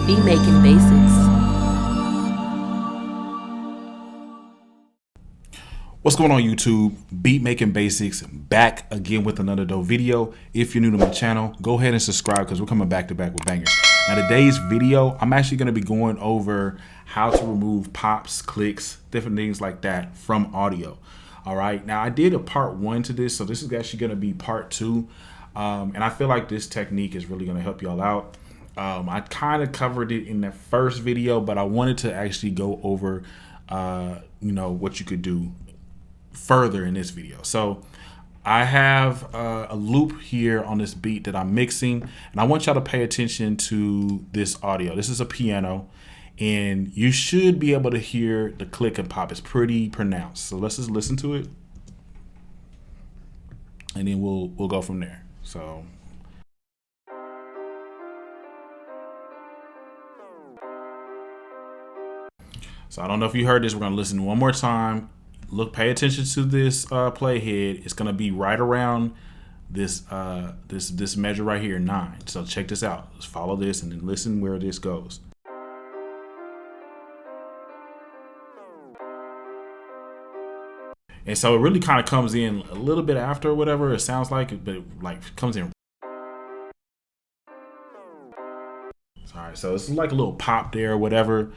Beat Making Basics. What's going on YouTube? Beat Making Basics back again with another dope video. If you're new to my channel, go ahead and subscribe because we're coming back to back with bangers. Now today's video, I'm actually going to be going over how to remove pops, clicks, different things like that from audio. All right, now I did a part 1 to this, so this is actually going to be part 2. And I feel like this technique is really going to help y'all out. I kind of covered it in the first video, but I wanted to actually go over what you could do further in this video. So I have a loop here on this beat that I'm mixing, and I want y'all to pay attention to this audio. This is a piano, and you should be able to hear the click and pop. It's pretty pronounced. So let's just listen to it, and then we'll go from there. So I don't know if you heard this. We're gonna listen one more time. Look, pay attention to this playhead. It's gonna be right around this this measure right here, 9. So check this out. Let's follow this and then listen where this goes. And so it really kind of comes in a little bit after whatever it sounds like, but it like comes in. All right, so it's like a little pop there or whatever.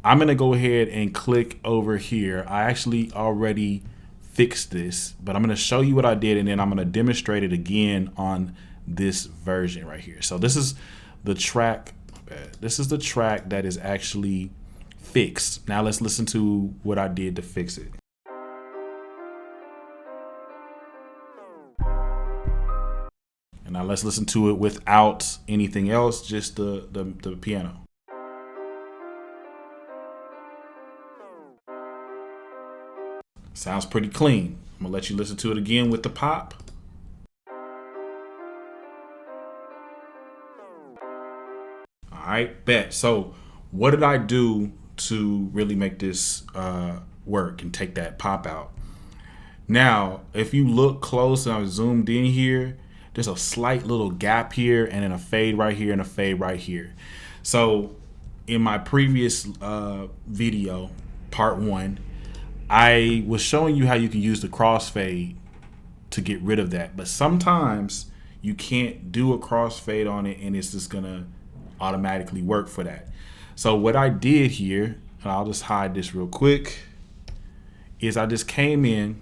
I'm gonna go ahead and click over here. I actually already fixed this, but I'm gonna show you what I did, and then I'm gonna demonstrate it again on this version right here. So this is the track. This is the track that is actually fixed. Now let's listen to what I did to fix it. And now let's listen to it without anything else, just the piano. Sounds pretty clean. I'm gonna let you listen to it again with the pop. All right, bet. So what did I do to really make this work and take that pop out? Now, if you look close and I zoomed in here, there's a slight little gap here and then a fade right here and a fade right here. So in my previous video, part 1, I was showing you how you can use the crossfade to get rid of that. But sometimes you can't do a crossfade on it and it's just gonna automatically work for that. So what I did here, and I'll just hide this real quick, is I just came in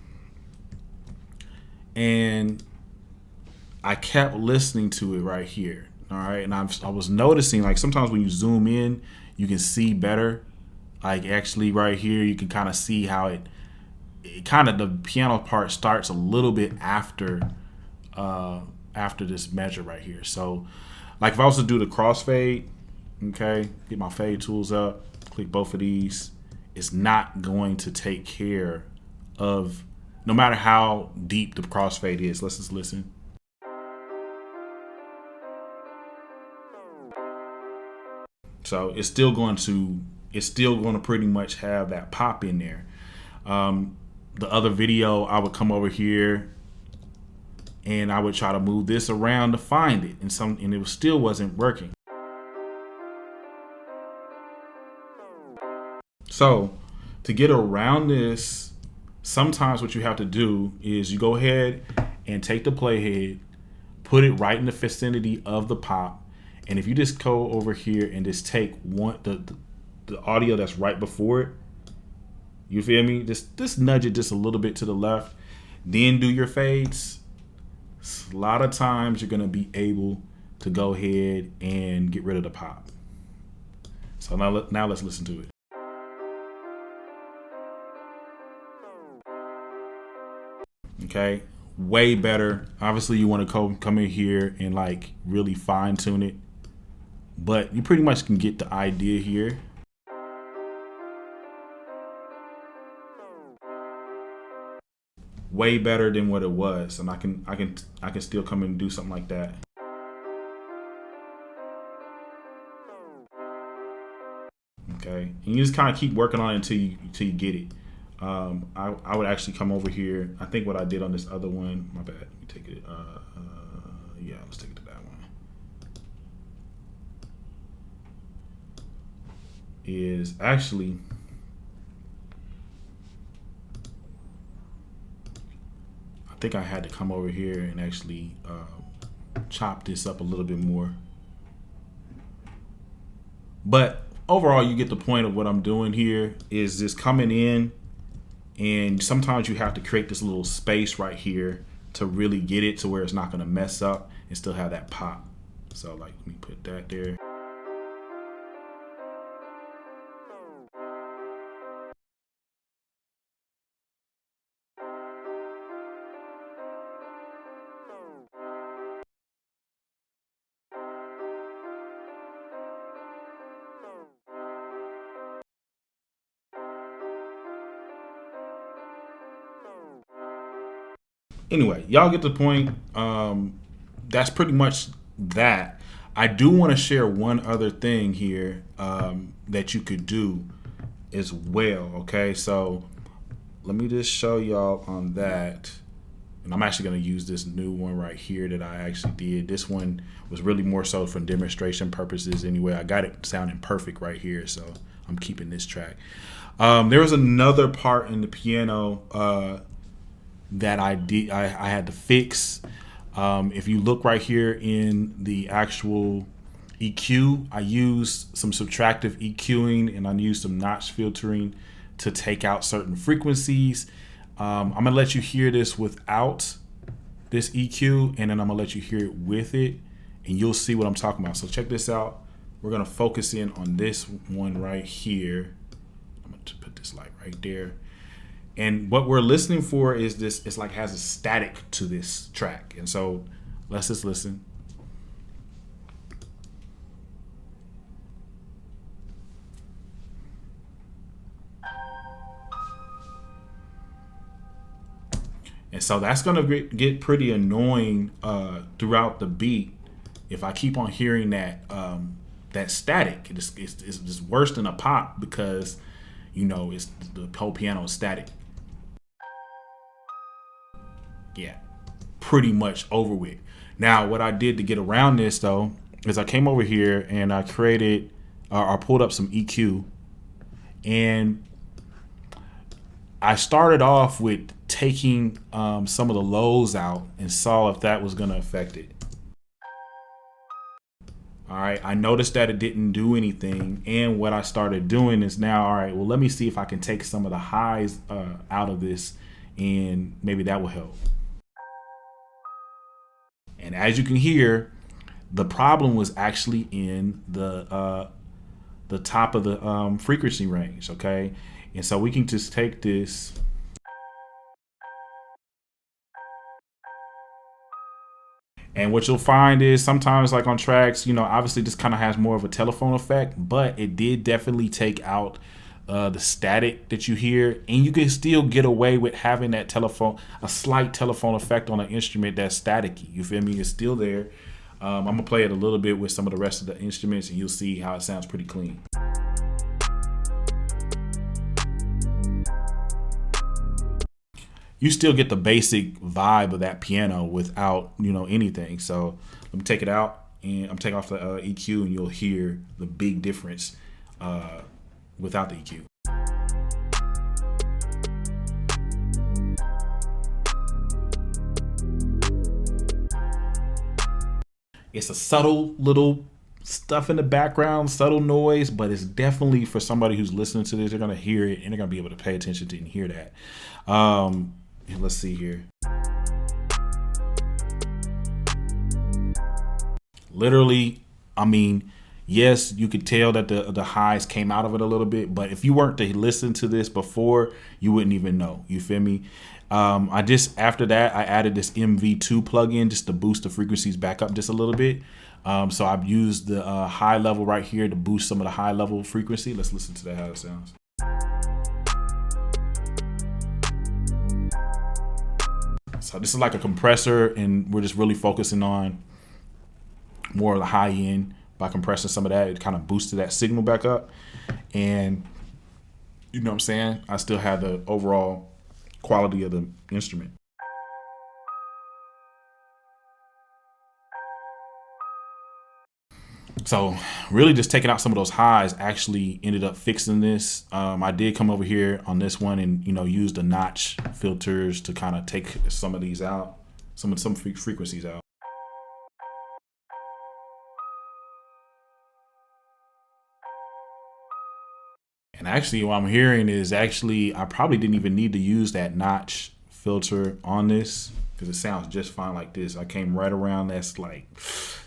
and I kept listening to it right here. All right, and I was noticing, like, sometimes when you zoom in, you can see better. Like, actually right here, you can kind of see how it kind of, the piano part starts a little bit after this measure right here. So like if I was to do the crossfade, okay, get my fade tools up, click both of these, it's not going to take care of, no matter how deep the crossfade is. Let's just listen. So it's still going to pretty much have that pop in there. The other video, I would come over here and I would try to move this around to find it, and it still wasn't working. So to get around this, sometimes what you have to do is you go ahead and take the playhead, put it right in the vicinity of the pop, and if you just go over here and just take the audio that's right before it, you feel me? Just nudge it just a little bit to the left, then do your fades. A lot of times you're gonna be able to go ahead and get rid of the pop. So now let's listen to it. Okay, way better. Obviously you want to come in here and like really fine tune it, but you pretty much can get the idea here. Way better than what it was, and I can still come in and do something like that. Okay, and you just kind of keep working on it until you get it. I would actually come over here. I think what I did on this other one, my bad. Let me take it. Yeah, let's take it to that one. is actually, I think I had to come over here and actually chop this up a little bit more. But overall, you get the point of what I'm doing here is just coming in, and sometimes you have to create this little space right here to really get it to where it's not going to mess up and still have that pop. So like, let me put that there. Anyway, y'all get the point. That's pretty much that. I do want to share one other thing here that you could do as well. Okay, so let me just show y'all on that. And I'm actually going to use this new one right here that I actually did. This one was really more so for demonstration purposes anyway. I got it sounding perfect right here, so I'm keeping this track. There was another part in the piano that I had to fix. If you look right here in the actual EQ, I used some subtractive EQing and I used some notch filtering to take out certain frequencies. I'm gonna let you hear this without this EQ, and then I'm gonna let you hear it with it, and you'll see what I'm talking about. So check this out. We're gonna focus in on this one right here. I'm gonna put this light right there. And what we're listening for is this, it's like has a static to this track. And so let's just listen. And so that's going to get pretty annoying throughout the beat if I keep on hearing that that static. It's just worse than a pop because, you know, it's the whole piano is static. Yeah, pretty much over with. Now, what I did to get around this though is I came over here and I created, I pulled up some EQ, and I started off with taking some of the lows out and saw if that was going to affect it. All right, I noticed that it didn't do anything, and what I started doing is now, all right, well, let me see if I can take some of the highs out of this, and maybe that will help. And as you can hear, the problem was actually in the top of the frequency range, okay? And so we can just take this and what you'll find is sometimes like on tracks, you know, obviously this kind of has more of a telephone effect, but it did definitely take out the static that you hear, and you can still get away with having that a slight telephone effect on an instrument that's staticky. You feel me? It's still there. I'm gonna play it a little bit with some of the rest of the instruments, and you'll see how it sounds pretty clean. You still get the basic vibe of that piano without, you know, anything. So let me take it out, and I'm taking off the EQ, and you'll hear the big difference without the EQ. It's a subtle little stuff in the background, subtle noise, but it's definitely for somebody who's listening to this, they're gonna hear it and they're gonna be able to pay attention to it and hear that. Let's see here. Literally, I mean, yes, you could tell that the highs came out of it a little bit, but if you weren't to listen to this before, you wouldn't even know. You feel me? After that, I added this MV2 plugin just to boost the frequencies back up just a little bit. So I've used the high level right here to boost some of the high level frequency. Let's listen to that, how it sounds. So this is like a compressor, and we're just really focusing on more of the high end by compressing some of that. It kind of boosted that signal back up, and you know what I'm saying? I still have the overall quality of the instrument. So really just taking out some of those highs actually ended up fixing this. I did come over here on this one and, use the notch filters to kind of take some of these out, some frequencies out. And actually what I'm hearing is actually I probably didn't even need to use that notch filter on this because it sounds just fine like this. I came right around, that's like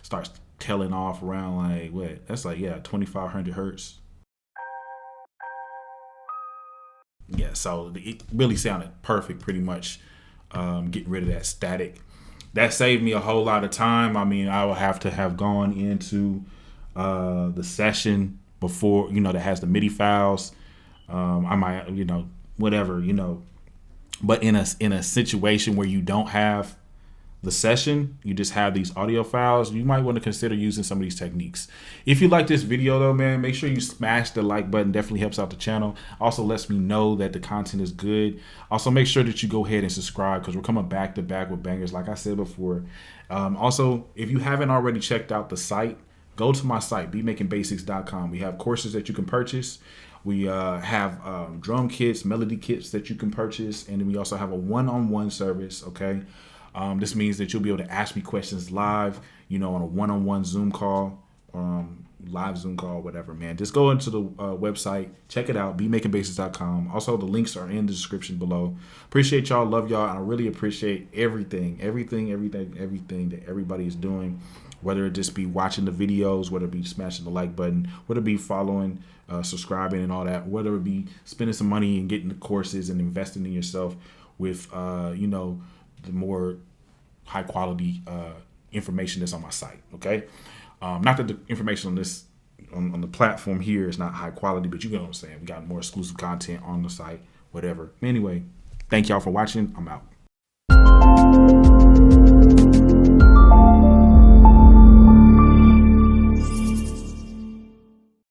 starts tailing off around like what? That's like, yeah, 2500 hertz. Yeah, so it really sounded perfect pretty much. Getting rid of that static. That saved me a whole lot of time. I mean, I would have to have gone into the session before, that has the MIDI files. I might, whatever, but in a situation where you don't have the session, you just have these audio files, you might want to consider using some of these techniques. If you like this video though, man, make sure you smash the like button. Definitely helps out the channel. Also lets me know that the content is good. Also make sure that you go ahead and subscribe because we're coming back to back with bangers like I said before. Also, if you haven't already checked out the site, go to my site, beatmakingbasics.com. We have courses that you can purchase. We have drum kits, melody kits that you can purchase, and then we also have a one-on-one service. Okay, this means that you'll be able to ask me questions live, on a one-on-one Zoom call, live Zoom call, whatever, man. Just go into the website, check it out, beatmakingbasics.com. Also, the links are in the description below. Appreciate y'all, love y'all, and I really appreciate everything that everybody is doing. Whether it just be watching the videos, whether it be smashing the like button, whether it be following, subscribing and all that, whether it be spending some money and getting the courses and investing in yourself with, the more high quality information that's on my site. Okay. Not that the information on this, on the platform here is not high quality, but you get what I'm saying. We got more exclusive content on the site, whatever. Anyway, thank y'all for watching. I'm out.